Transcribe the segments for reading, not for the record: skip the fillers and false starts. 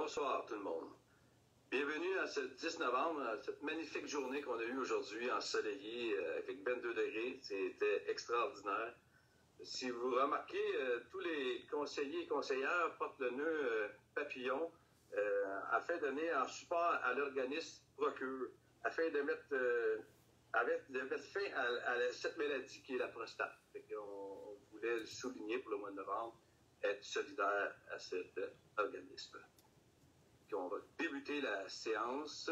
Bonsoir tout le monde. Bienvenue à ce 10 novembre, à cette magnifique journée qu'on a eue aujourd'hui, ensoleillée, avec 22 degrés. C'était extraordinaire. Si vous remarquez, tous les conseillers et conseillères portent le nœud papillon afin de donner un support à l'organisme Procure, afin de mettre fin à cette maladie qui est la prostate. On voulait le souligner pour le mois de novembre, être solidaire à cet organisme. On va débuter la séance.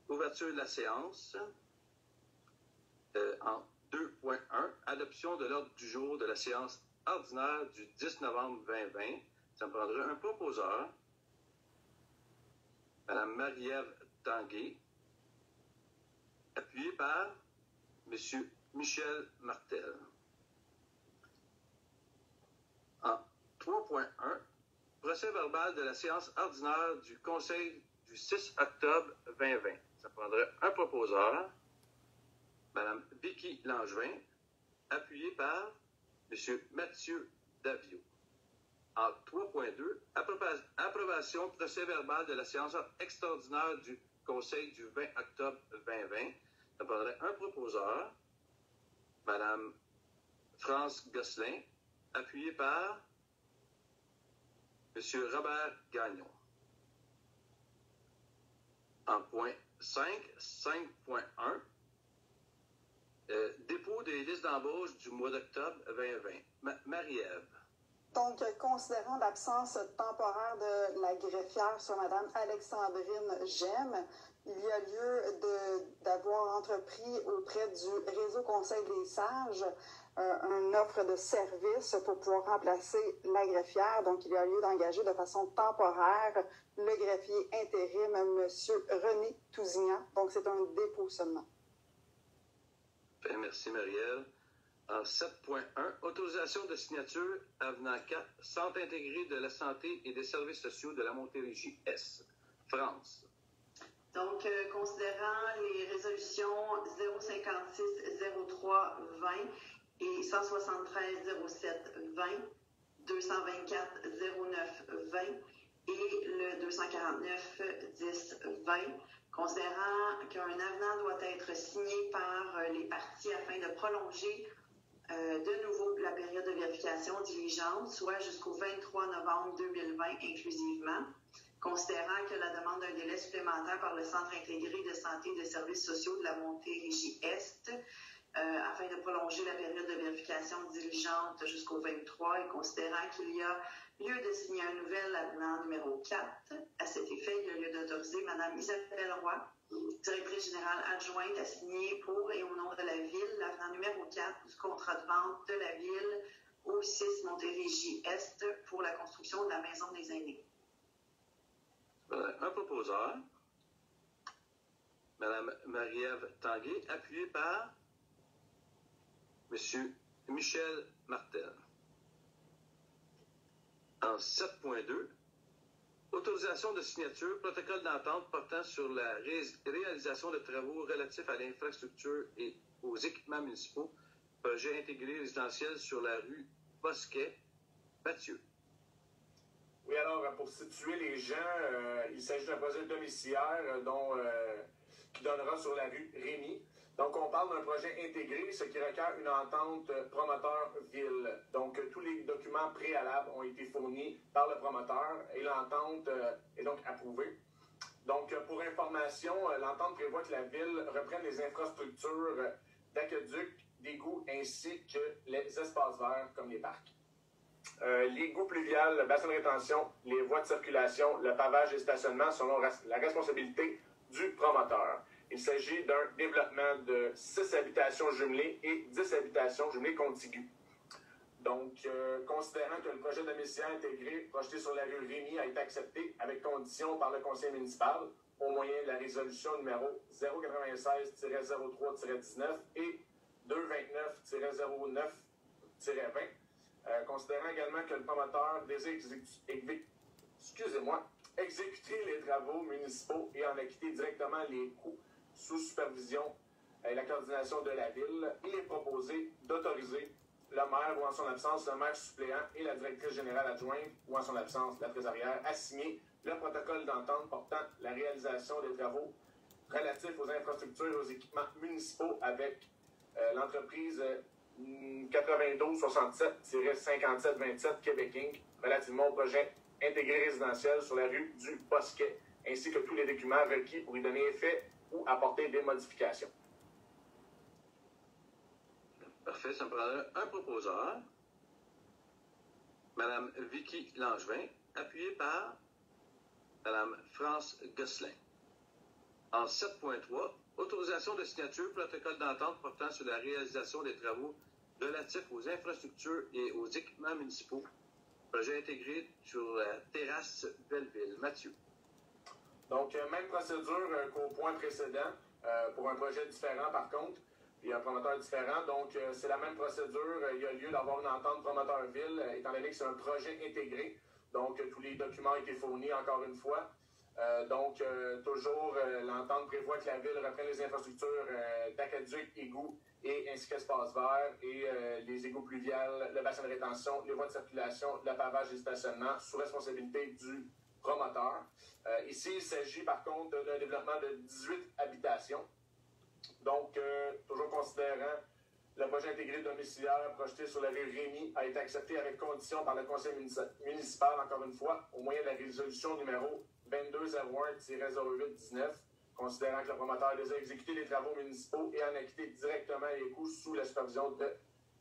Ouverture de la séance en 2.1. Adoption de l'ordre du jour de la séance ordinaire du 10 novembre 2020. Ça me prendra un proposeur. Mme Marie-Ève Tanguay, appuyé par M. Michel Martel. En 3.1. Procès verbal de la séance ordinaire du Conseil du 6 octobre 2020. Ça prendrait un proposeur, Mme Vicky Langevin, appuyée par M. Mathieu Davio. En 3.2, approbation procès verbal de la séance extraordinaire du Conseil du 20 octobre 2020. Ça prendrait un proposeur, Mme France Gosselin, appuyée par M. Robert Gagnon. En point 5, 5.1, dépôt des listes d'embauche du mois d'octobre 2020. Marie-Ève. Donc, considérant l'absence temporaire de la greffière sur Mme Alexandrine Gemme, il y a lieu d'avoir entrepris auprès du réseau Conseil des sages une offre de service pour pouvoir remplacer la greffière. Donc, il y a lieu d'engager de façon temporaire le greffier intérim, M. René Tousignan. Donc, c'est un dépôt seulement. Merci, Marie-Ève. En 7.1, autorisation de signature avenant 4, Centre intégré de la santé et des services sociaux de la Montérégie-Est, France. Donc, considérant les résolutions 056 03 20 et 173 07 20, 224 09 20 et le 249 10 20, considérant qu'un avenant doit être signé par les parties afin de prolonger de nouveau la période de vérification diligente, soit jusqu'au 23 novembre 2020 inclusivement, considérant que la demande d'un délai supplémentaire par le Centre intégré de santé et de services sociaux de la Montérégie-Est, afin de prolonger la période de vérification diligente jusqu'au 23 et considérant qu'il y a lieu de signer un nouvel avenant numéro 4. À cet effet, il y a lieu d'autoriser Mme Isabelle Roy, directrice générale adjointe, à signer pour et au nom de la Ville l'avenant numéro 4 du contrat de vente de la Ville au 6 Montérégie-Est pour la construction de la Maison des aînés. Un proposeur, Mme Marie-Ève Tanguay, appuyée par M. Michel Martel. En 7.2, autorisation de signature, protocole d'entente portant sur la réalisation de travaux relatifs à l'infrastructure et aux équipements municipaux, projet intégré résidentiel sur la rue Bosquet, Mathieu. Oui, alors, pour situer les gens, il s'agit d'un projet domiciliaire qui donnera sur la rue Rémy. Donc, on parle d'un projet intégré, ce qui requiert une entente promoteur-ville. Donc, tous les documents préalables ont été fournis par le promoteur et l'entente est donc approuvée. Donc, pour information, l'entente prévoit que la ville reprenne les infrastructures d'aqueduc, d'égouts ainsi que les espaces verts comme les parcs. L'égout pluvial, le bassin de rétention, les voies de circulation, le pavage et le stationnement selon la responsabilité du promoteur. Il s'agit d'un développement de 6 habitations jumelées et 10 habitations jumelées contiguës. Donc, considérant que le projet domiciliaire intégré projeté sur la rue Rémy a été accepté avec condition par le conseil municipal au moyen de la résolution numéro 096-03-19 et 229-09-20, considérant également que le promoteur désire exécuter les travaux municipaux et en acquitter directement les coûts sous supervision et la coordination de la Ville, il est proposé d'autoriser le maire ou en son absence le maire suppléant et la directrice générale adjointe ou en son absence la trésorière à signer le protocole d'entente portant la réalisation des travaux relatifs aux infrastructures et aux équipements municipaux avec l'entreprise 9267-5727 Québec Inc. relativement au projet intégré résidentiel sur la rue du Bosquet, ainsi que tous les documents requis pour y donner effet ou apporter des modifications. Parfait, ça me prendra un proposeur. Madame Vicky Langevin, appuyée par Madame France Gosselin. En 7.3, autorisation de signature, protocole d'entente portant sur la réalisation des travaux relatifs aux infrastructures et aux équipements municipaux. Projet intégré sur la terrasse Belleville. Mathieu. Donc, même procédure qu'au point précédent, pour un projet différent par contre, et un promoteur différent. Donc, c'est la même procédure. Il y a lieu d'avoir une entente promoteur-ville, étant donné que c'est un projet intégré. Donc, tous les documents ont été fournis encore une fois. Toujours, l'entente prévoit que la ville reprenne les infrastructures d'aqueduc, égouts et ainsi qu'espace vert et les égouts pluviales, le bassin de rétention, les voies de circulation, le pavage et le stationnement sous responsabilité du promoteur. Ici, il s'agit par contre d'un développement de 18 habitations. Donc, toujours considérant le projet intégré domiciliaire projeté sur la rue Rémy a été accepté avec condition par le conseil municipal, encore une fois, au moyen de la résolution numéro 2201-0819, considérant que le promoteur désire exécuter les travaux municipaux et en acquitter directement les coûts sous la supervision de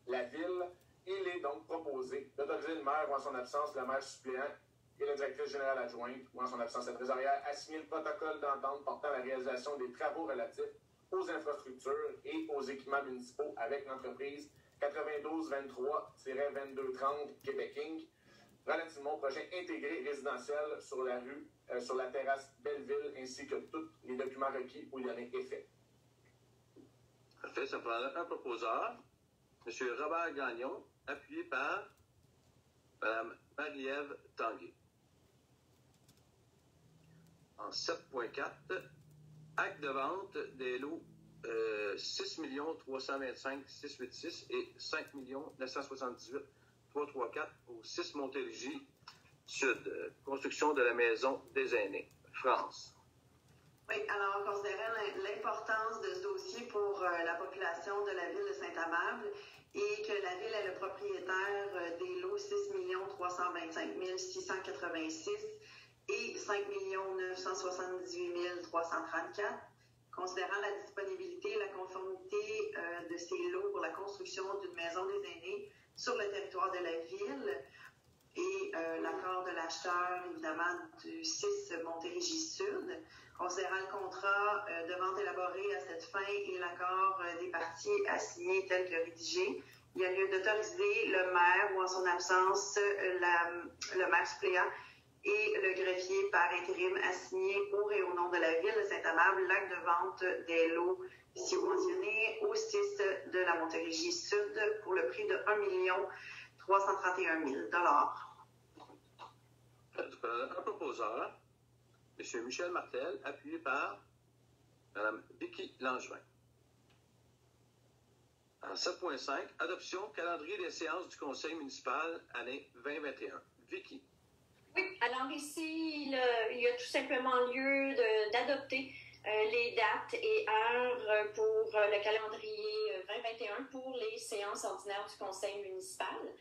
la ville. Il est donc proposé d'autoriser le maire ou en son absence le maire suppléant et la directrice générale adjointe ou en son absence la trésorière à signer le protocole d'entente portant la réalisation des travaux relatifs aux infrastructures et aux équipements municipaux avec l'entreprise 9223-2230 Québec Inc. relativement au projet intégré résidentiel sur la rue, sur la terrasse Belleville, ainsi que tous les documents requis pour y donner effet. Parfait, ça prend un proposeur, M. Robert Gagnon, appuyé par Mme Marie-Ève Tanguay. En 7.4, acte de vente des lots 6 325 686 et 5 978 334 au 6 Montérégie Sud. Construction de la maison des aînés. France. Oui, alors considérant l'importance de ce dossier pour la population de la ville de Saint-Amable et que la ville est le propriétaire des lots 6 325 686 et 5 978 334, considérant la disponibilité et la conformité de ces lots pour la construction d'une maison des aînés sur le territoire de la ville et l'accord de l'acheteur, évidemment, du 6 Montérégie Sud, considérant le contrat de vente élaboré à cette fin et l'accord des parties à signer tel que rédigé, il y a lieu d'autoriser le maire ou en son absence le maire suppléant et le greffier par intérim à signer pour et au nom de la ville de Saint-Amable l'acte de vente des lots ici mentionnés au 6 de la Montérégie Sud pour le prix de 1 331 000 $. Un proposeur, M. Michel Martel, appuyé par Mme Vicky Langevin. En 7.5, adoption, calendrier des séances du conseil municipal, année 2021. Vicky. Oui, alors ici, il y a tout simplement lieu d'adopter les dates et heures pour le calendrier 2021 pour les séances ordinaires du conseil municipal.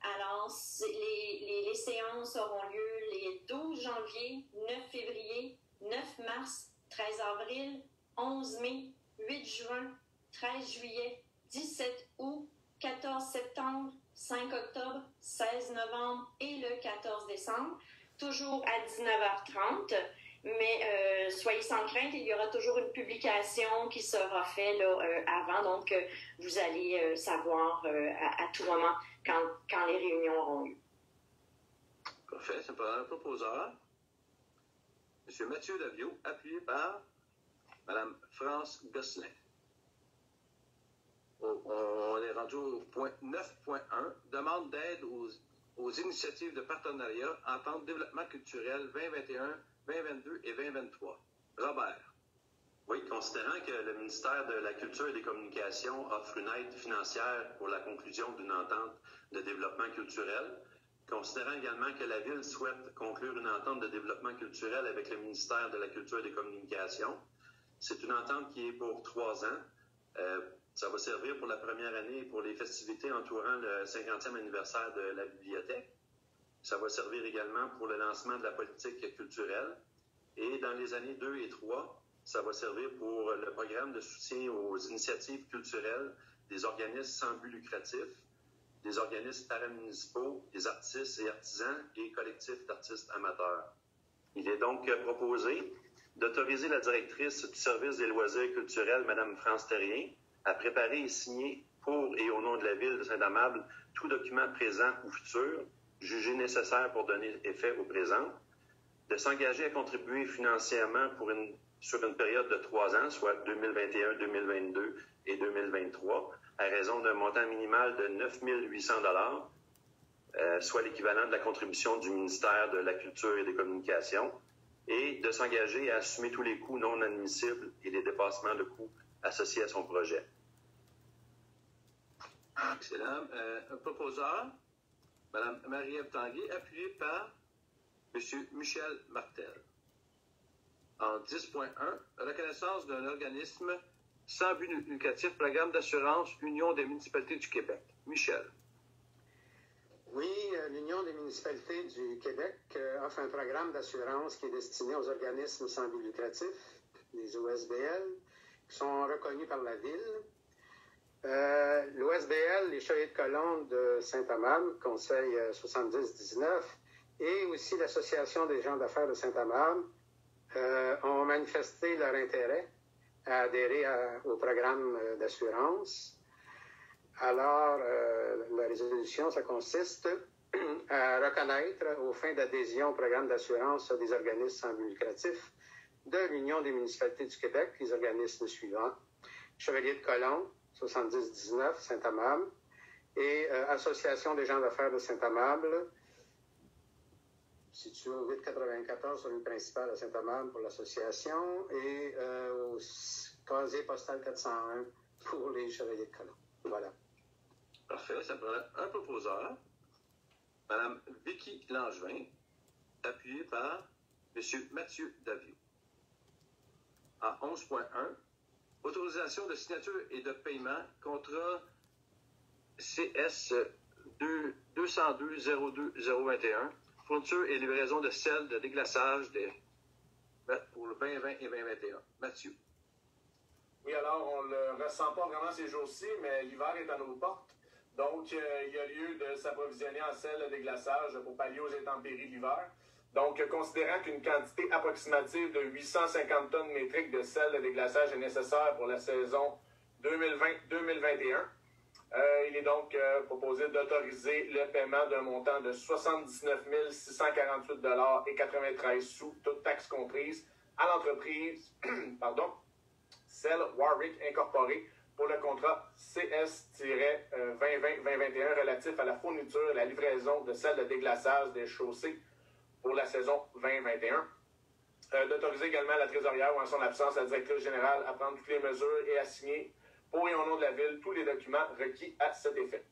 Alors, les séances auront lieu les 12 janvier, 9 février, 9 mars, 13 avril, 11 mai, 8 juin, 13 juillet, 17 août, 14 septembre, 5 octobre, 16 novembre et le 14 décembre, toujours à 19h30. Mais soyez sans crainte, il y aura toujours une publication qui sera faite là, avant, donc vous allez savoir à tout moment quand les réunions auront lieu. Parfait, ça prend un proposeur. M. Mathieu Davio, appuyé par Mme France Gosselin. On est rendu au point 9.1, demande d'aide aux initiatives de partenariat entente développement culturel 2021, 2022 et 2023. Robert. Oui, considérant que le ministère de la Culture et des Communications offre une aide financière pour la conclusion d'une entente de développement culturel, Considérant également que la Ville souhaite conclure une entente de développement culturel avec le ministère de la Culture et des Communications, c'est une entente qui est pour 3 ans. Ça va servir pour la première année pour les festivités entourant le 50e anniversaire de la bibliothèque. Ça va servir également pour le lancement de la politique culturelle. Et dans les années 2 et 3, ça va servir pour le programme de soutien aux initiatives culturelles des organismes sans but lucratif, des organismes paramunicipaux, des artistes et artisans et collectifs d'artistes amateurs. Il est donc proposé d'autoriser la directrice du service des loisirs culturels, Mme France Terrien, à préparer et signer pour et au nom de la Ville de Saint-Amable tout document présent ou futur jugé nécessaire pour donner effet au présent, de s'engager à contribuer financièrement sur une période de 3 ans, soit 2021, 2022 et 2023, à raison d'un montant minimal de 9 800 $, soit l'équivalent de la contribution du ministère de la Culture et des Communications, et de s'engager à assumer tous les coûts non admissibles et les dépassements de coûts associés à son projet. Excellent. Un proposeur, Mme Marie-Ève Tanguay, appuyé par M. Michel Martel. En 10.1, reconnaissance d'un organisme sans but lucratif, programme d'assurance Union des municipalités du Québec. Michel. Oui, l'Union des municipalités du Québec offre un programme d'assurance qui est destiné aux organismes sans but lucratif, les OSBL, qui sont reconnus par la Ville. L'OSBL, les Chevaliers de Colombe de Saint-Amable, Conseil 70-19, et aussi l'Association des gens d'affaires de Saint-Amable ont manifesté leur intérêt à adhérer au programme d'assurance. Alors, la résolution, ça consiste à reconnaître, aux fins d'adhésion au programme d'assurance des organismes sans but lucratif de l'Union des municipalités du Québec, les organismes suivants: Chevaliers de Colombe, 70-19, Saint-Amable, et Association des gens d'affaires de Saint-Amable, situé au 894 sur le principal à Saint-Amable pour l'association, et au casier postal 401 pour les Chevaliers de Colombe. Voilà. Parfait. Ça prend un proposeur, Mme Vicky Langevin, appuyée par M. Mathieu Daviau. En 11.1, autorisation de signature et de paiement, contrat CS 202-02-021, fourniture et livraison de sel de déglaçage pour le 2020 et 2021. Mathieu. Oui, alors, on ne le ressent pas vraiment ces jours-ci, mais l'hiver est à nos portes. Donc, il y a lieu de s'approvisionner en sel de déglaçage pour pallier aux intempéries de l'hiver. Donc, considérant qu'une quantité approximative de 850 tonnes métriques de sel de déglaçage est nécessaire pour la saison 2020-2021, il est donc proposé d'autoriser le paiement d'un montant de 79 648 $ et 93 sous, toutes taxes comprises, à l'entreprise Cell Warwick Incorporé pour le contrat CS-2020-2021 relatif à la fourniture et la livraison de sel de déglaçage des chaussées pour la saison 2021. D'autoriser également la trésorière ou en son absence la directrice générale à prendre toutes les mesures et à signer pour et au nom de la Ville tous les documents requis à cet effet.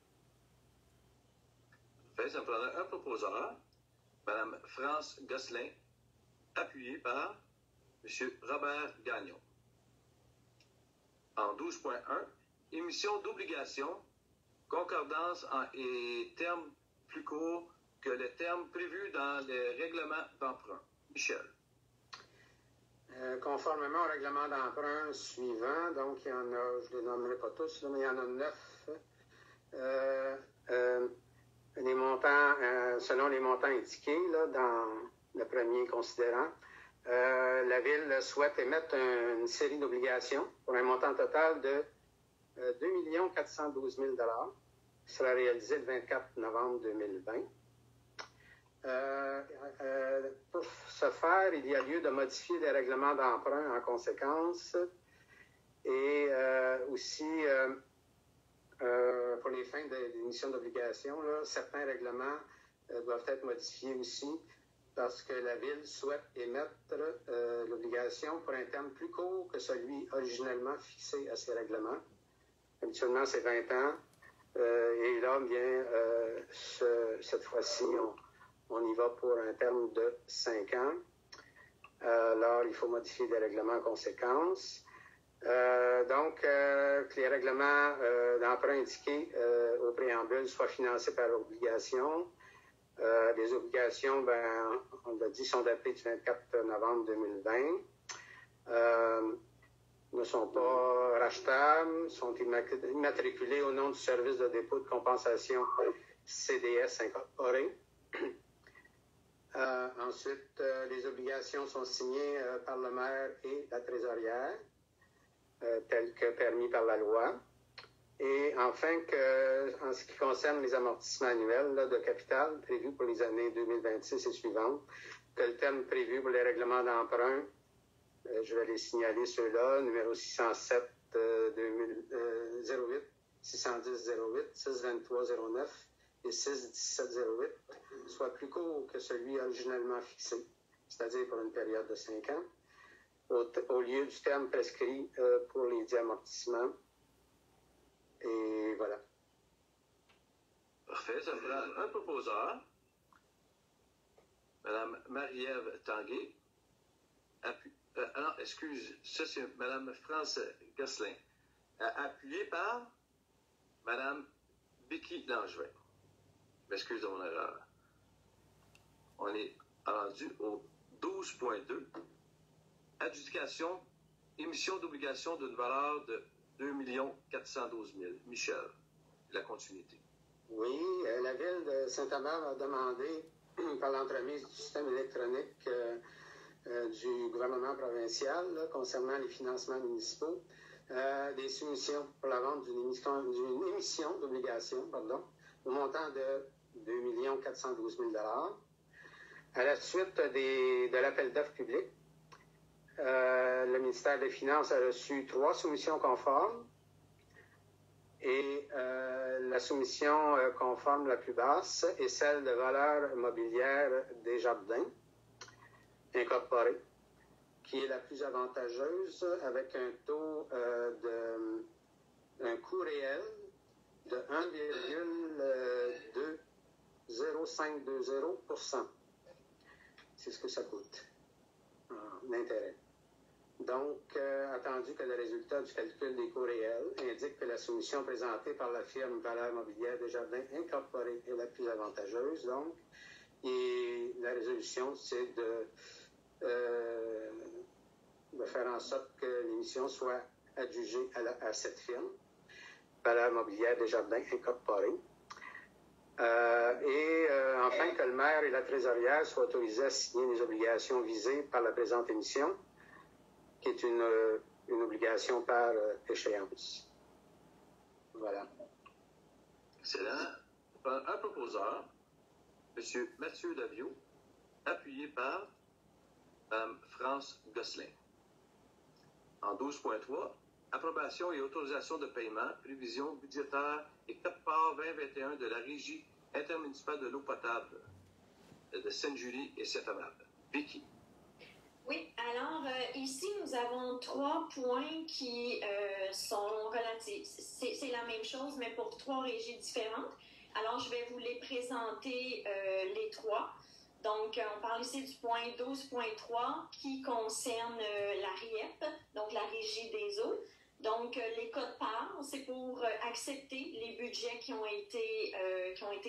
Ça me prendra un proposeur, Mme France Gosselin, appuyée par M. Robert Gagnon. En 12.1, émission d'obligations, concordance et termes plus courts que les termes prévus dans les règlements d'emprunt. Michel. Conformément au règlement d'emprunt suivant, donc il y en a, je ne les nommerai pas tous, mais il y en a 9. Les montants, selon les montants indiqués là, dans le premier considérant, la Ville souhaite émettre une série d'obligations pour un montant total de 2 412 000 $, qui sera réalisé le 24 novembre 2020. Pour ce faire, il y a lieu de modifier les règlements d'emprunt en conséquence et aussi pour les fins d'émission d'obligations, certains règlements doivent être modifiés aussi parce que la Ville souhaite émettre l'obligation pour un terme plus court que celui originellement fixé à ces règlements. Habituellement, c'est 20 ans. Et là, bien, cette fois-ci, on y va pour un terme de 5 ans. Alors, il faut modifier les règlements en conséquence. Donc, que les règlements d'emprunt indiqués au préambule soient financés par obligation. Les obligations, ben, on l'a dit, sont datées du 24 novembre 2020. Ne sont pas rachetables, sont immatriculés au nom du service de dépôt de compensation CDS incorporé. Ensuite, les obligations sont signées par le maire et la trésorière, telles que permis par la loi. Et enfin, en ce qui concerne les amortissements annuels de capital prévus pour les années 2026 et suivantes, que le terme prévu pour les règlements d'emprunt, je vais les signaler ceux-là, numéro 607 08, 610 08, 623 09 et 617 08, soit plus court que celui originellement fixé, c'est-à-dire pour une période de 5 ans, au lieu du terme prescrit pour les dits amortissements. Et voilà. Parfait. Ça prend un proposeur, Mme Marie-Ève Tanguay. Non, excuse, ça c'est Mme France Gosselin. Appuyé par Mme Vicky Langevin. Je m'excuse de mon erreur. On est rendu au 12.2. Adjudication, émission d'obligation d'une valeur de 2 412 000. Michel, la continuité. Oui, la ville de Saint-Amand a demandé, par l'entremise du système électronique du gouvernement provincial concernant les financements municipaux, des soumissions pour la vente d'une émission d'obligation, au montant de 2 412 000 $. À la suite de l'appel d'offres public, le ministère des Finances a reçu 3 soumissions conformes et la soumission conforme la plus basse est celle de valeur mobilière Desjardins incorporée, qui est la plus avantageuse avec un taux un coût réel de 1,20520%. C'est ce que ça coûte en intérêt. Donc, attendu que le résultat du calcul des coûts réels indique que la soumission présentée par la firme Valeur Mobilière Desjardins Incorporée est la plus avantageuse, donc, et la résolution, c'est de faire en sorte que l'émission soit adjugée à cette firme, Valeur Mobilière Desjardins Incorporée. Enfin, que le maire et la trésorière soient autorisés à signer les obligations visées par la présente émission, qui est une obligation par échéance. Voilà. Excellent. Un proposeur, M. Mathieu Daviau, appuyé par Mme France Gosselin. En 12.3, approbation et autorisation de paiement, prévision budgétaire et quote-part 2021 de la Régie intermunicipale de l'eau potable de Sainte-Julie et Saint-Amand. Vicky. Oui, alors ici, nous avons 3 points qui sont relatifs. C'est la même chose, mais pour 3 régies différentes. Alors, je vais vous les présenter les 3. Donc, on parle ici du point 12.3 qui concerne la RIEP, donc la Régie des eaux. Donc, les quotes-parts, c'est pour accepter les budgets qui ont été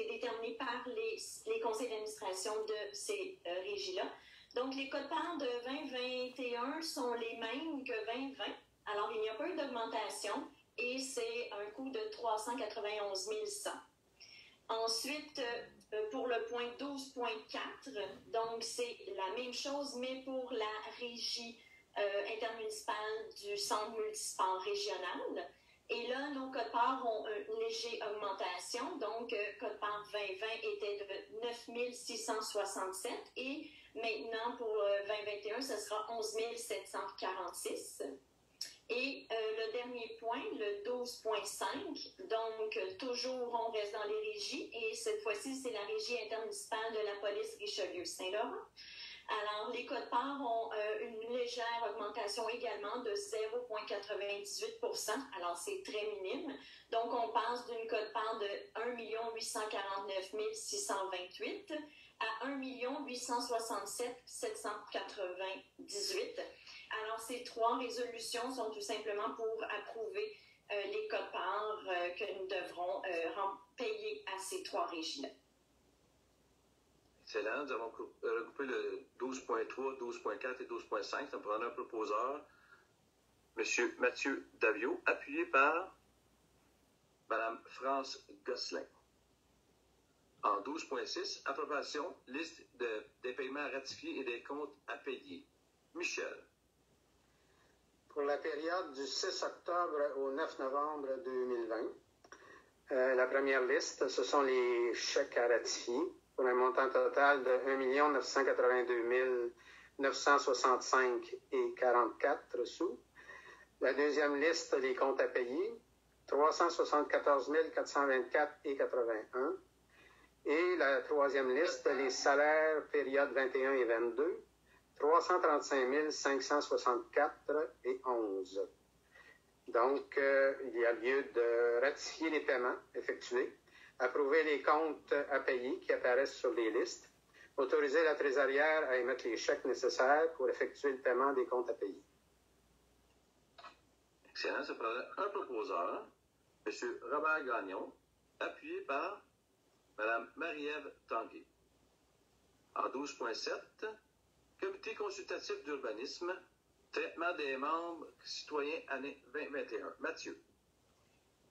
déterminés par les conseils d'administration de ces régies-là. Donc, les quotes-parts de 2021 sont les mêmes que 2020. Alors, il n'y a pas eu d'augmentation et c'est un coût de 391 100. Ensuite, pour le point 12.4, donc c'est la même chose, mais pour la régie intermunicipale du centre multisport régional. Et là, nos quotes-parts ont une légère augmentation. Donc, quote-part 2020 était de 9 667 et maintenant, pour 2021, ce sera 11 746. Et le dernier point, le 12.5, donc toujours on reste dans les régies et cette fois-ci, c'est la régie intermunicipale de la police Richelieu-Saint-Laurent. Alors, les quotes-parts ont une légère augmentation également de 0,98 %. Alors, c'est très minime. Donc, on passe d'une quote-part de 1 849 628 à 1 867 798. Alors, ces 3 résolutions sont tout simplement pour approuver les quotes-parts que nous devrons payer à ces 3 régies-là. Excellent. Nous avons regroupé le 12.3, 12.4 et 12.5. Nous prenons un proposeur, M. Mathieu Daviau, appuyé par Mme France Gosselin. En 12.6, approbation, liste des paiements ratifiés et des comptes à payer. Michel. Pour la période du 6 octobre au 9 novembre 2020, la première liste, ce sont les chèques à ratifier pour un montant total de 1 982 965 et 44 sous. La deuxième liste, les comptes à payer, 374 424 et 81. Et la troisième liste, les salaires période 21 et 22, 335 564 et 11. Donc, il y a lieu de ratifier les paiements effectués, approuver les comptes à payer qui apparaissent sur les listes, autoriser la trésorière à émettre les chèques nécessaires pour effectuer le paiement des comptes à payer. Excellent. Ça prendrait un proposeur, M. Robert Gagnon, appuyé par Mme Marie-Ève Tanguay. En 12.7, Comité consultatif d'urbanisme, traitement des membres citoyens année 2021. Mathieu.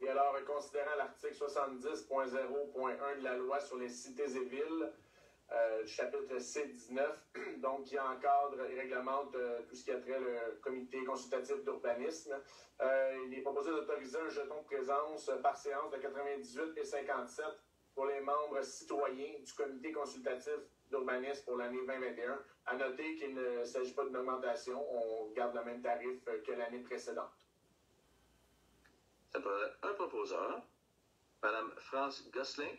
Et alors, considérant l'article 70.0.1 de la loi sur les cités et villes, chapitre C19, donc qui encadre et réglemente tout ce qui a trait le comité consultatif d'urbanisme, il est proposé d'autoriser un jeton de présence par séance de 98 et 57 pour les membres citoyens du comité consultatif d'urbanisme pour l'année 2021. À noter qu'il ne s'agit pas d'une augmentation, on garde le même tarif que l'année précédente. Ça prendrait un proposeur, Mme France Gosselin,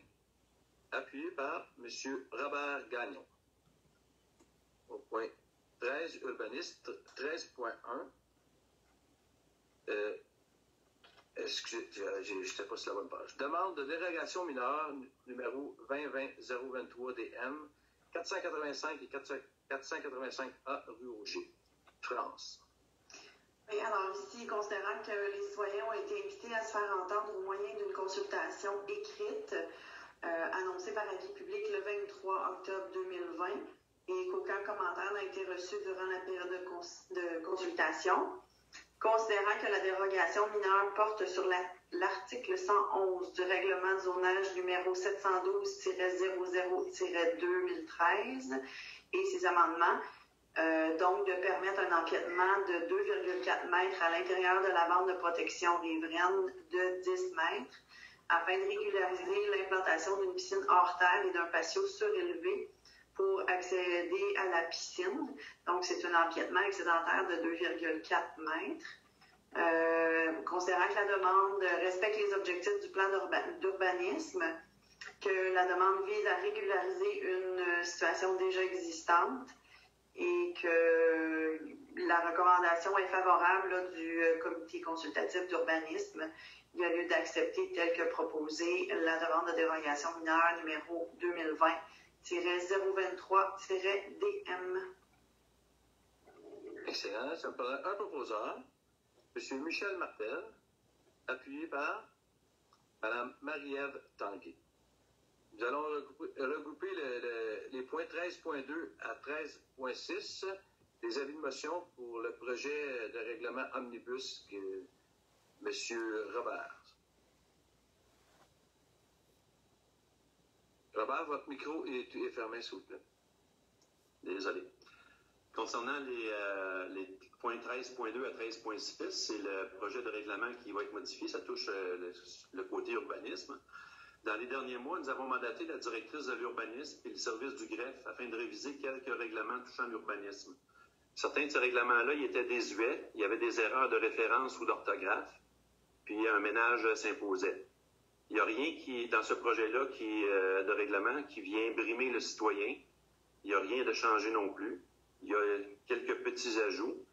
appuyé par M. Robert Gagnon. Au point 13, urbaniste, 13.1. Excusez, je n'étais pas sur la bonne page. Demande de dérogation mineure numéro 2020-023 DM 485 et 485A rue Auger, France. Oui, alors ici, considérant que les citoyens ont été invités à se faire entendre au moyen d'une consultation écrite annoncée par avis public le 23 octobre 2020 et qu'aucun commentaire n'a été reçu durant la période de consultation, considérant que la dérogation mineure porte sur l'article 111 du règlement de zonage numéro 712-00-2013 et ses amendements, donc de permettre un empiètement de 2,4 mètres à l'intérieur de la bande de protection riveraine de 10 mètres afin de régulariser l'implantation d'une piscine hors terre et d'un patio surélevé pour accéder à la piscine. Donc, c'est un empiètement excédentaire de 2,4 mètres. Considérant que la demande respecte les objectifs du plan d'urbanisme, que la demande vise à régulariser une situation déjà existante et que la recommandation est favorable là, du comité consultatif d'urbanisme, il y a lieu d'accepter, tel que proposé, la demande de dérogation mineure numéro 2020-023-DM. Excellent. Ça me prendrait un proposeur, M. Michel Martel, appuyé par Mme Marie-Ève Tanguay. Nous allons regrouper les points 13.2 à 13.6, les avis de motion pour le projet de règlement omnibus que M. Robert. Robert, votre micro est fermé, s'il vous plaît. Désolé. Concernant les points 13.2 à 13.6, c'est le projet de règlement qui va être modifié. Ça touche le côté urbanisme. Dans les derniers mois, nous avons mandaté la directrice de l'urbanisme et le service du greffe afin de réviser quelques règlements touchant l'urbanisme. Certains de ces règlements-là, ils étaient désuets, il y avait des erreurs de référence ou d'orthographe, puis un ménage s'imposait. Il n'y a rien dans ce projet-là de règlement qui vient brimer le citoyen. Il n'y a rien de changé non plus. il y a quelques petits ajouts.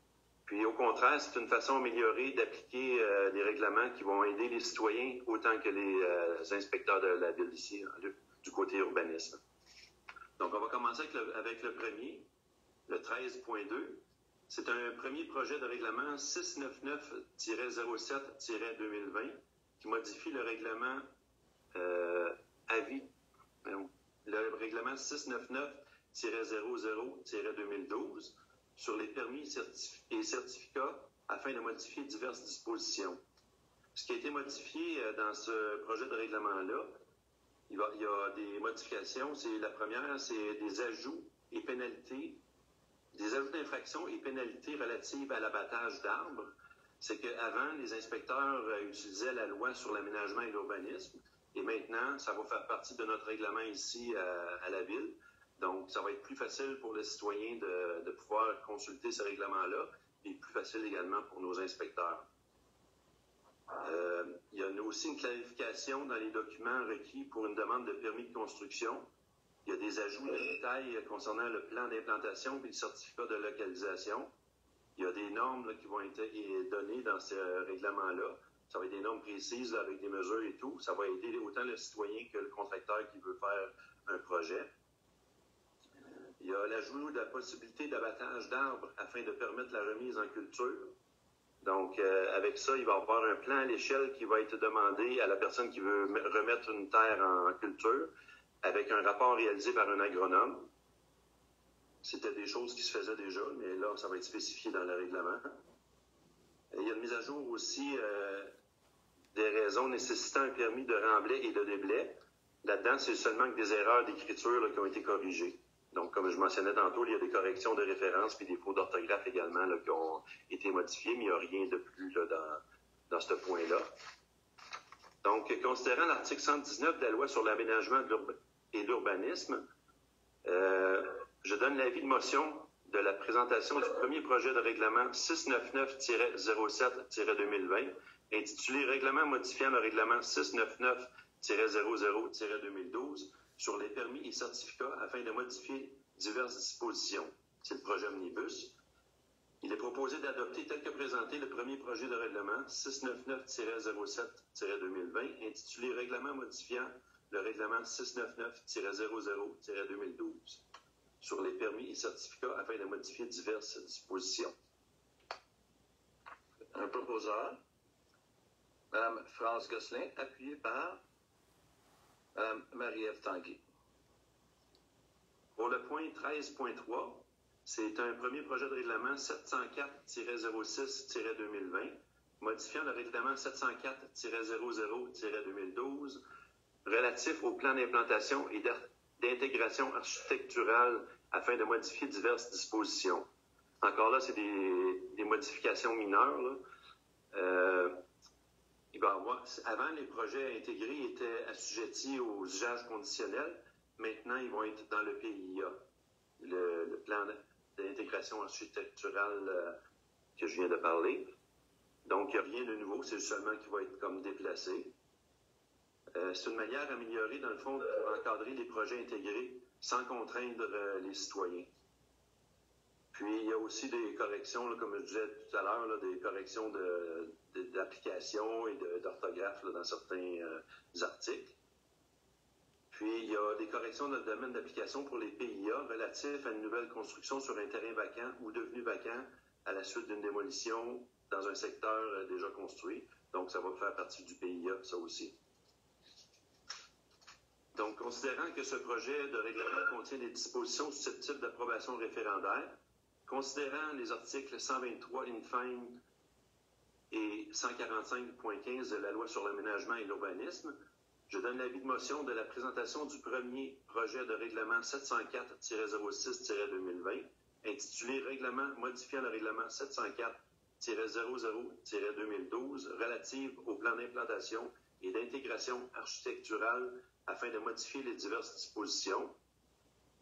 Puis au contraire, c'est une façon améliorée d'appliquer des règlements qui vont aider les citoyens autant que les inspecteurs de la ville ici, du côté urbanisme. Donc on va commencer avec le premier, le 13.2. C'est un premier projet de règlement 699-07-2020 qui modifie le règlement le règlement 699-00-2012 sur les permis et certificats afin de modifier diverses dispositions. Ce qui a été modifié dans ce projet de règlement-là, il y a des modifications. La première, c'est des ajouts et pénalités, des ajouts d'infractions et pénalités relatives à l'abattage d'arbres. C'est qu'avant, les inspecteurs utilisaient la loi sur l'aménagement et l'urbanisme, et maintenant, ça va faire partie de notre règlement ici à la ville. Donc, ça va être plus facile pour les citoyens de pouvoir consulter ce règlement-là, et plus facile également pour nos inspecteurs. Il y a aussi une clarification dans les documents requis pour une demande de permis de construction. Il y a des ajouts de détails concernant le plan d'implantation et le certificat de localisation. Il y a des normes qui vont être données dans ce règlement-là. Ça va être des normes précises avec des mesures et tout. Ça va aider autant le citoyen que le contracteur qui veut faire un projet. Il y a l'ajout de la possibilité d'abattage d'arbres afin de permettre la remise en culture. Donc, avec ça, il va y avoir un plan à l'échelle qui va être demandé à la personne qui veut remettre une terre en culture avec un rapport réalisé par un agronome. C'était des choses qui se faisaient déjà, mais là, ça va être spécifié dans le règlement. Il y a une mise à jour aussi des raisons nécessitant un permis de remblai et de déblai. Là-dedans, c'est seulement que des erreurs d'écriture qui ont été corrigées. Donc, comme je mentionnais tantôt, il y a des corrections de référence puis des fautes d'orthographe également qui ont été modifiées, mais il n'y a rien de plus dans ce point-là. Donc, considérant l'article 119 de la loi sur l'aménagement et l'urbanisme, je donne l'avis de motion de la présentation du premier projet de règlement 699-07-2020, intitulé « Règlement modifiant le règlement 699-00-2012 sur les permis et certificats afin de modifier diverses dispositions ». C'est le projet Omnibus. Il est proposé d'adopter tel que présenté le premier projet de règlement 699-07-2020, intitulé « Règlement modifiant le règlement 699-00-2012 sur les permis et certificats afin de modifier diverses dispositions ». Un proposeur, Mme France Gosselin, appuyée par Mme Marie-Ève Tanguay. Pour le point 13.3, c'est un premier projet de règlement 704-06-2020, modifiant le règlement 704-00-2012 relatif au plan d'implantation et d'intégration architecturale afin de modifier diverses dispositions. Encore là, c'est des modifications mineures. Là. Il va y avoir, avant, les projets intégrés étaient assujettis aux usages conditionnels. Maintenant, ils vont être dans le PIA, le plan d'intégration architecturale que je viens de parler. Donc, il n'y a rien de nouveau, c'est seulement qui va être comme déplacé. C'est une manière améliorée, dans le fond, pour encadrer les projets intégrés sans contraindre les citoyens. Puis, il y a aussi des corrections, là, comme je disais tout à l'heure, des corrections d'application et d'orthographe dans certains articles. Puis, il y a des corrections dans le domaine d'application pour les PIA relatifs à une nouvelle construction sur un terrain vacant ou devenu vacant à la suite d'une démolition dans un secteur déjà construit. Donc, ça va faire partie du PIA, ça aussi. Donc, considérant que ce projet de règlement contient des dispositions susceptibles d'approbation référendaire, considérant les articles 123 in fine et 145.15 de la loi sur l'aménagement et l'urbanisme, je donne l'avis de motion de la présentation du premier projet de règlement 704-06-2020, intitulé « Règlement modifiant le règlement 704-00-2012 relative au plan d'implantation et d'intégration architecturale afin de modifier les diverses dispositions ».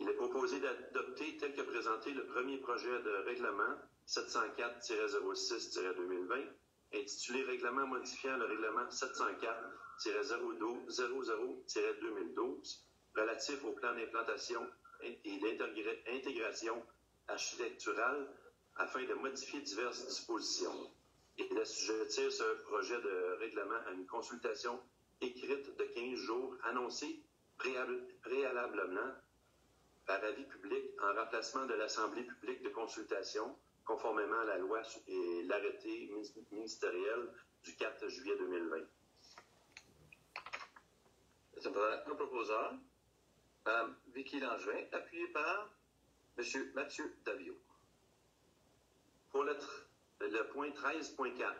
Il est proposé d'adopter tel que présenté le premier projet de règlement 704-06-2020, intitulé « Règlement modifiant le règlement 704-00-2012 relatif au plan d'implantation et d'intégration architecturale afin de modifier diverses dispositions et d'assujettir ce projet de règlement à une consultation écrite de 15 jours annoncée préalablement par avis public en remplacement de l'Assemblée publique de consultation conformément à la loi et l'arrêté ministériel du 4 juillet 2020. Un proposeur, Mme Vicky Langevin, appuyé par M. Mathieu Daviau. Pour le point 13.4,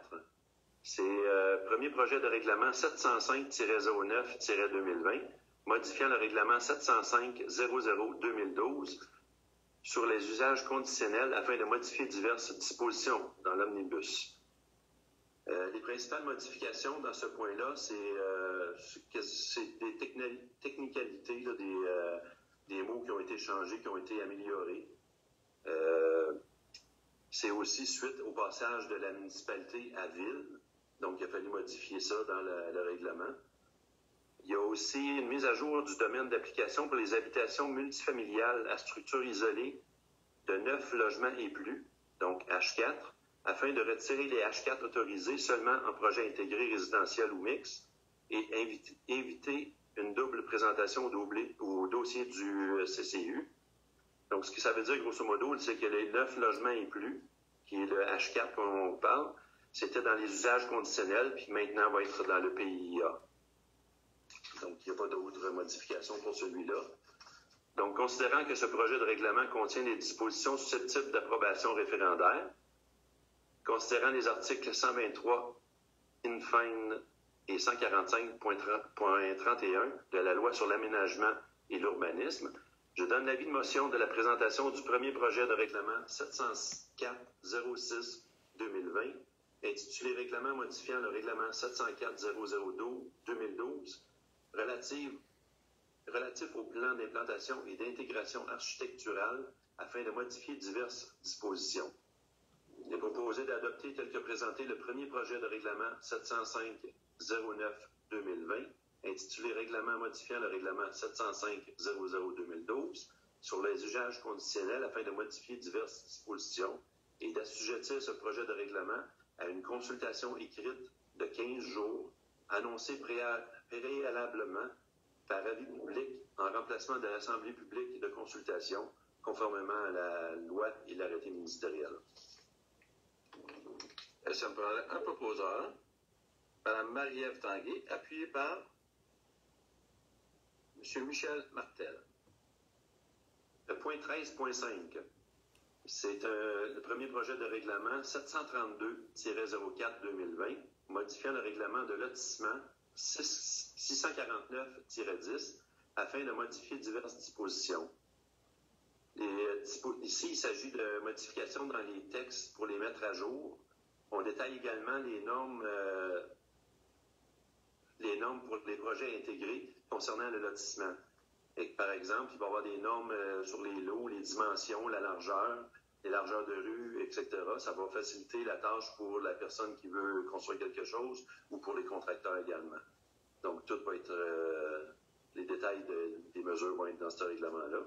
c'est premier projet de règlement 705-09-2020, modifiant le règlement 705-00-2012 sur les usages conditionnels afin de modifier diverses dispositions dans l'omnibus. Les principales modifications dans ce point-là, c'est des technicalités, là, des mots qui ont été changés, qui ont été améliorés. C'est aussi suite au passage de la municipalité à ville. Donc, il a fallu modifier ça dans le règlement. Il y a aussi une mise à jour du domaine d'application pour les habitations multifamiliales à structure isolée de 9 logements et plus, donc H4, afin de retirer les H4 autorisés seulement en projet intégré résidentiel ou mixte et éviter une double présentation au dossier du CCU. Donc, ce que ça veut dire, grosso modo, c'est que les 9 logements et plus, qui est le H4 qu'on parle, c'était dans les usages conditionnels, puis maintenant va être dans le PIA. Donc, il n'y a pas d'autres modifications pour celui-là. Donc, considérant que ce projet de règlement contient des dispositions susceptibles d'approbation référendaire, considérant les articles 123 in fine et 145.31 de la loi sur l'aménagement et l'urbanisme, je donne l'avis de motion de la présentation du premier projet de règlement 704-06-2020, intitulé Règlement modifiant le règlement 704-00-2012, relatif au plan d'implantation et d'intégration architecturale afin de modifier diverses dispositions. Il est proposé d'adopter tel que présenté le premier projet de règlement 705-09-2020, intitulé Règlement modifiant le règlement 705-00-2012 sur les usages conditionnels afin de modifier diverses dispositions et d'assujettir ce projet de règlement à une consultation écrite de 15 jours, annoncée préalablement par avis public en remplacement de l'Assemblée publique de consultation, conformément à la loi et l'arrêté ministériel. Ça me prendrait un proposeur, Mme Marie-Ève Tanguay, appuyée par M. Michel Martel. Le point 13.5, c'est le premier projet de règlement 732-04-2020, modifiant le règlement de lotissement 649-10 afin de modifier diverses dispositions. Ici, il s'agit de modifications dans les textes pour les mettre à jour. On détaille également les normes pour les projets intégrés concernant le lotissement. Et, par exemple, il va y avoir des normes sur les lots, les dimensions, la largeur, les largeurs de rue, etc. Ça va faciliter la tâche pour la personne qui veut construire quelque chose ou pour les contracteurs également. Donc, tout va être... les détails des mesures vont être dans ce règlement-là.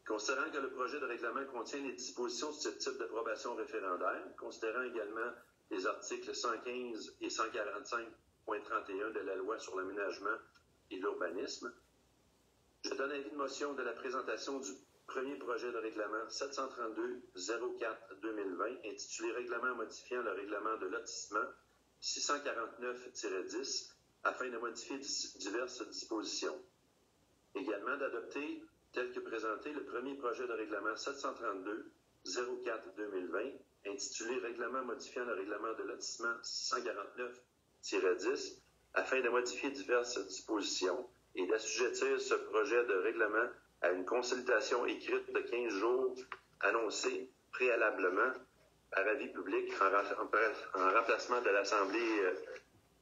Considérant que le projet de règlement contient les dispositions susceptibles d'approbation référendaire, considérant également les articles 115 et 145.31 de la loi sur l'aménagement et l'urbanisme, je donne avis de motion de la présentation du premier projet de règlement 732-04-2020, intitulé Règlement modifiant le règlement de lotissement 649-10, afin de modifier diverses dispositions. Également d'adopter, tel que présenté, le premier projet de règlement 732-04-2020, intitulé Règlement modifiant le règlement de lotissement 649-10, afin de modifier diverses dispositions et d'assujettir ce projet de règlement à une consultation écrite de 15 jours annoncée préalablement par avis public en remplacement de l'Assemblée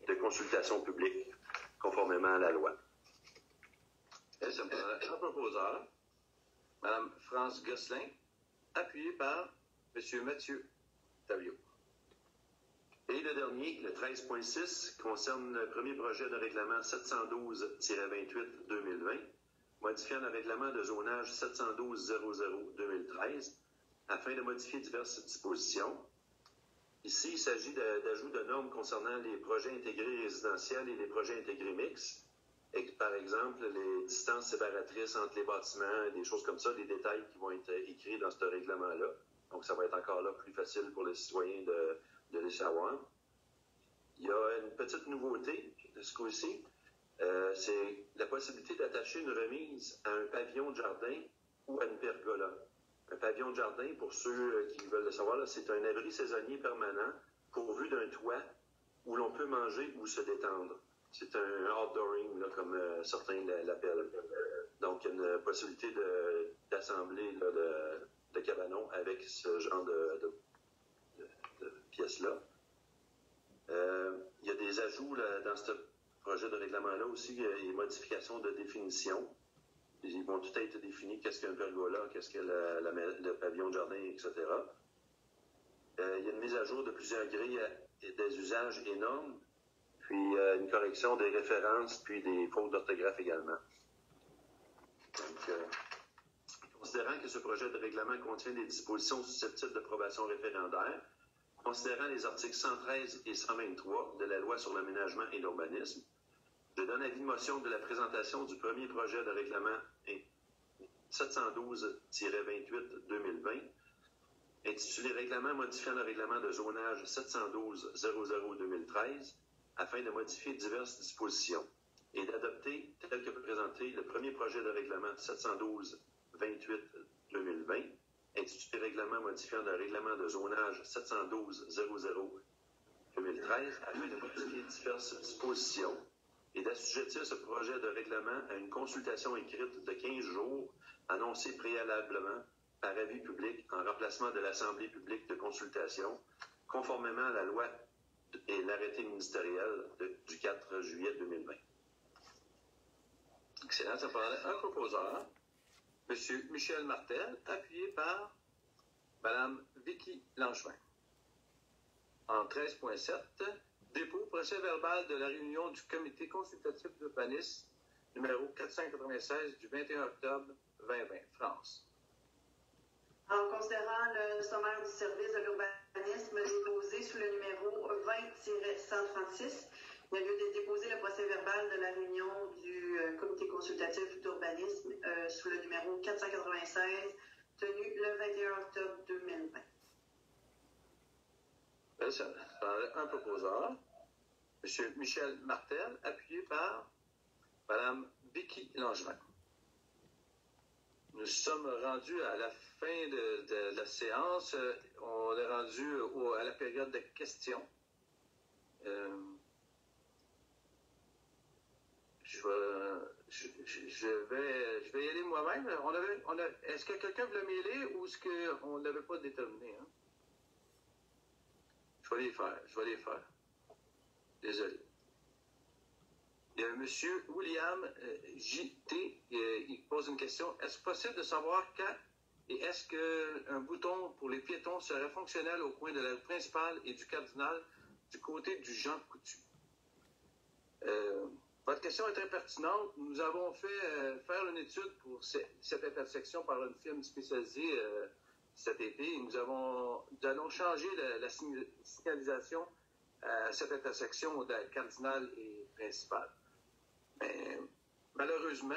de consultation publique, conformément à la loi. Ça me prendrait un proposeur, Mme France Gosselin, appuyée par M. Mathieu Daviau. Et le dernier, le 13.6, concerne le premier projet de règlement 712-28-2020, modifiant le règlement de zonage 712-00-2013 afin de modifier diverses dispositions. Ici, il s'agit d'ajout de normes concernant les projets intégrés résidentiels et les projets intégrés mixtes. Et, par exemple, les distances séparatrices entre les bâtiments, des choses comme ça, des détails qui vont être écrits dans ce règlement-là. Donc, ça va être encore là plus facile pour les citoyens de les savoir. Il y a une petite nouveauté de ce coup-ci, c'est la possibilité d'attacher une remise à un pavillon de jardin ou à une pergola. Un pavillon de jardin, pour ceux qui veulent le savoir, c'est un abri saisonnier permanent pourvu d'un toit où l'on peut manger ou se détendre. C'est un outdooring, là, comme certains l'appellent. Donc, il y a une possibilité d'assembler de cabanons avec ce genre de pièces-là. Il y a des ajouts là, dans ce projet de règlement-là aussi, des modifications de définition. Ils vont tout être définis, qu'est-ce qu'un pergola, qu'est-ce que le pavillon de jardin, etc. Il y a une mise à jour de plusieurs grilles et des usages et normes, puis une correction des références, puis des fautes d'orthographe également. Donc, considérant que ce projet de règlement contient des dispositions susceptibles d'approbation référendaire, considérant les articles 113 et 123 de la Loi sur l'aménagement et l'urbanisme, je donne avis de motion de la présentation du premier projet de règlement 712-28-2020, intitulé Règlement modifiant le règlement de zonage 712-00-2013, afin de modifier diverses dispositions, et d'adopter, tel que présenté, le premier projet de règlement 712-28-2020, intitulé Règlement modifiant le règlement de zonage 712-00-2013, afin de modifier diverses dispositions, et d'assujettir ce projet de règlement à une consultation écrite de 15 jours, annoncée préalablement par avis public en remplacement de l'Assemblée publique de consultation, conformément à la loi et l'arrêté ministériel du 4 juillet 2020. Excellent. Ça parlait un proposeur, M. Michel Martel, appuyé par Mme Vicky Langevin. En 13.7, dépôt procès-verbal de la réunion du comité consultatif d'urbanisme numéro 496 du 21 octobre 2020, France. En considérant le sommaire du service de l'urbanisme déposé sous le numéro 20-136, il y a lieu de déposer le procès-verbal de la réunion du comité consultatif d'urbanisme sous le numéro 496, tenu le 21 octobre 2020. Ça parlait un proposeur, M. Michel Martel, appuyé par Mme Vicky Langevin. Nous sommes rendus à la fin de la séance. On est rendu à la période de questions. Je vais y aller moi-même. Est-ce que quelqu'un veut le mêler ou est-ce qu'on ne l'avait pas déterminé? Hein? Je vais les faire. Désolé. Il y a M. William J.T. Il pose une question. Est-ce possible de savoir quand et est-ce qu'un bouton pour les piétons serait fonctionnel au coin de la rue principale et du Cardinal du côté du Jean Coutu? Votre question est très pertinente. Nous avons fait faire une étude pour cette intersection par une firme spécialisée cet été. Nous allons changer la signalisation à cette intersection de Cardinal et Principal. Mais, malheureusement,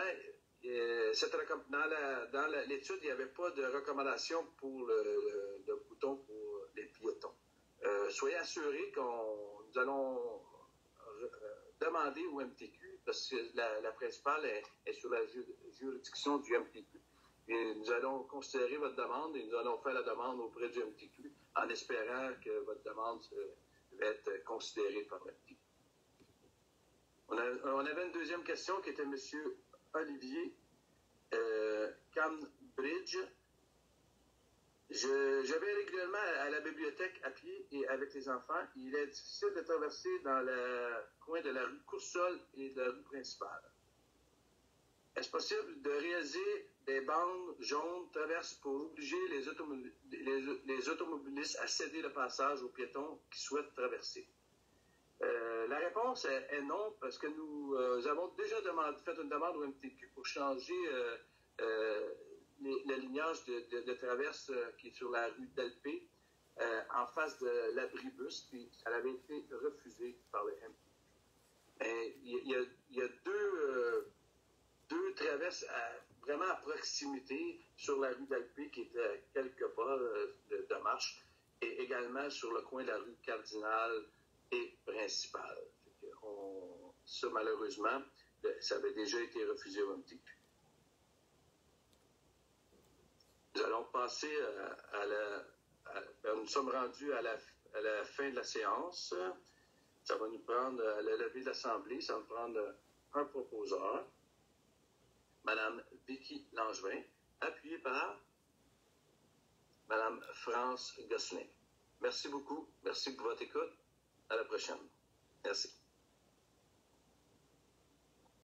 dans l'étude, il n'y avait pas de recommandation pour le bouton pour les piétons. Soyez assurés nous allons demander au MTQ, parce que la principale est sur la juridiction du MTQ. Et nous allons considérer votre demande et nous allons faire la demande auprès du MTQ en espérant que votre demande va être considérée par le MTQ. On avait une deuxième question qui était M. Olivier Cambridge. Je vais régulièrement à la bibliothèque à pied et avec les enfants. Il est difficile de traverser dans le coin de la rue Coursol et de la rue principale. Est-ce possible de réaliser des bandes jaunes traverses pour obliger les automobilistes à céder le passage aux piétons qui souhaitent traverser? La réponse est non, parce que nous avons déjà fait une demande au MTQ pour changer l'alignage de traverse qui est sur la rue Delpé, en face de l'abribus, puis ça avait été refusé par le MTQ. Il y a deux traverses vraiment à proximité sur la rue Delpé qui étaient à quelques pas de marche, et également sur le coin de la rue Cardinal et Principale. Ça, malheureusement, ça avait déjà été refusé au MTQ. Nous allons passer nous sommes rendus à la fin de la séance. Ça va nous prendre, à la levée de l'Assemblée, ça va nous prendre un proposeur, Mme Vicky Langevin, appuyée par Mme France Gosselin. Merci beaucoup. Merci pour votre écoute. À la prochaine. Merci.